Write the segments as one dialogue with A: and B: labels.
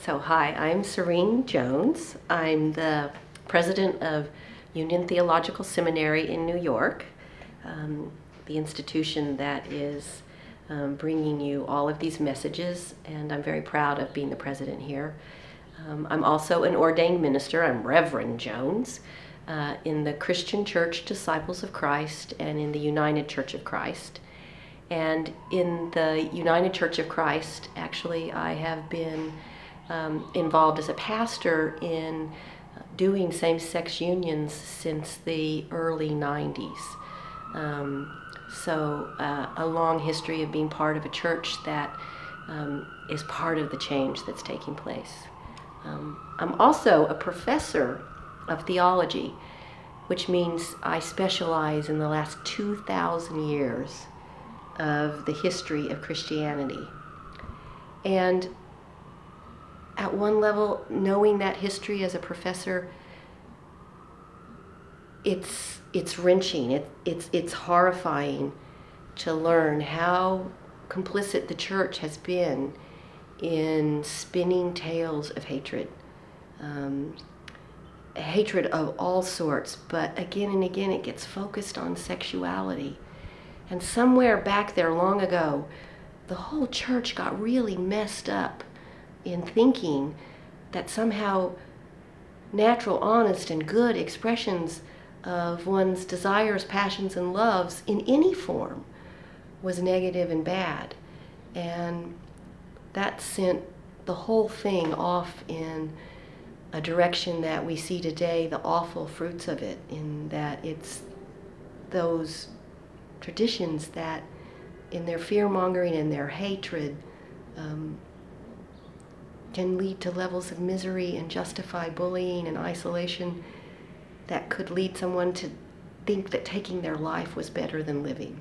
A: So hi, I'm Serene Jones. I'm the president of Union Theological Seminary in New York, the institution that is bringing you all of these messages, and I'm very proud of being the president here. I'm also an ordained minister. I'm Reverend Jones in the Christian Church Disciples of Christ and in the United Church of Christ. And in the United Church of Christ, actually, I have been involved as a pastor in doing same-sex unions since the early 90s. So a long history of being part of a church that is part of the change that's taking place. I'm also a professor of theology, which means I specialize in the last 2,000 years of the history of Christianity. And at one level, knowing that history as a professor, it's wrenching, it's horrifying to learn how complicit the church has been in spinning tales of hatred. Hatred of all sorts, but again and again it gets focused on sexuality. And somewhere back there long ago, the whole church got really messed up in thinking that somehow natural, honest, and good expressions of one's desires, passions, and loves in any form was negative and bad. And that sent the whole thing off in a direction that we see today, the awful fruits of it, in that it's those traditions that in their fear-mongering and their hatred can lead to levels of misery and justify bullying and isolation that could lead someone to think that taking their life was better than living.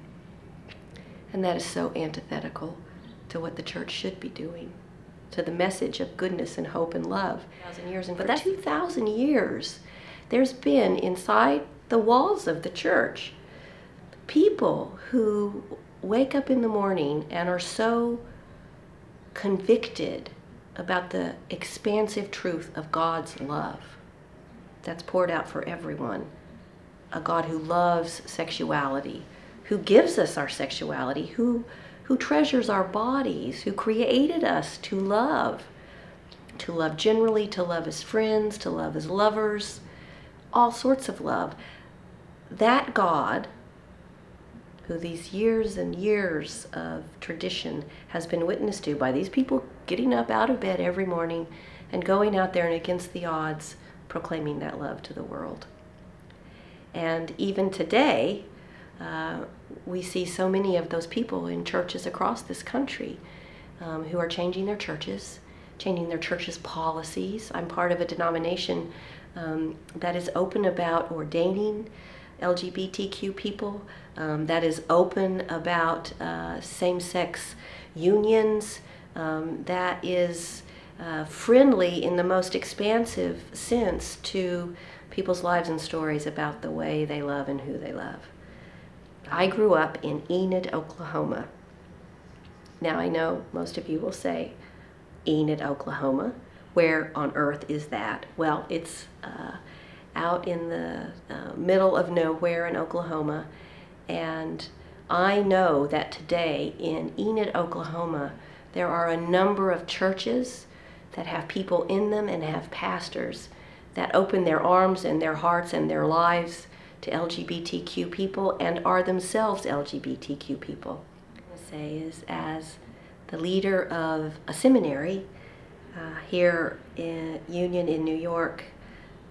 A: And that is so antithetical to what the church should be doing, to the message of goodness and hope and love. 2,000 years, and for 2,000 years, there's been inside the walls of the church people who wake up in the morning and are so convicted about the expansive truth of God's love that's poured out for everyone. A God who loves sexuality, who gives us our sexuality, who treasures our bodies, who created us to love generally, to love as friends, to love as lovers, all sorts of love. That God, who these years and years of tradition has been witnessed to by these people getting up out of bed every morning and going out there and against the odds proclaiming that love to the world. And even today, we see so many of those people in churches across this country who are changing their churches policies. I'm part of a denomination that is open about ordaining LGBTQ people, that is open about same-sex unions, that is friendly in the most expansive sense to people's lives and stories about the way they love and who they love. I grew up in Enid, Oklahoma. Now I know most of you will say, Enid, Oklahoma, where on earth is that? Well, it's out in the middle of nowhere in Oklahoma, and I know that today in Enid, Oklahoma, there are a number of churches that have people in them and have pastors that open their arms and their hearts and their lives to LGBTQ people and are themselves LGBTQ people. What I say is, as the leader of a seminary here in Union in New York,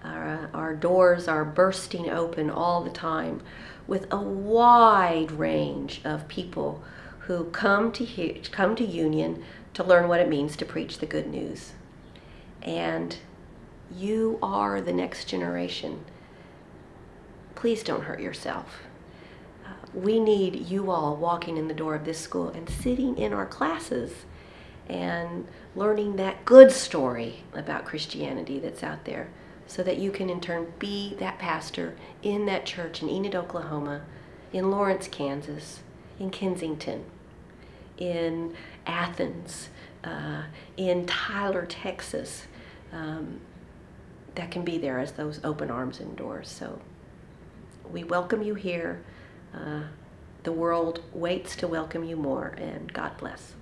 A: our doors are bursting open all the time with a wide range of people who come to Union to learn what it means to preach the good news. And you are the next generation. Please don't hurt yourself. We need you all walking in the door of this school and sitting in our classes and learning that good story about Christianity that's out there, so that you can in turn be that pastor in that church in Enid, Oklahoma, in Lawrence, Kansas, in Kensington, in Athens, in Tyler, Texas, that can be there as those open arms and doors. So we welcome you here. The world waits to welcome you more, and God bless.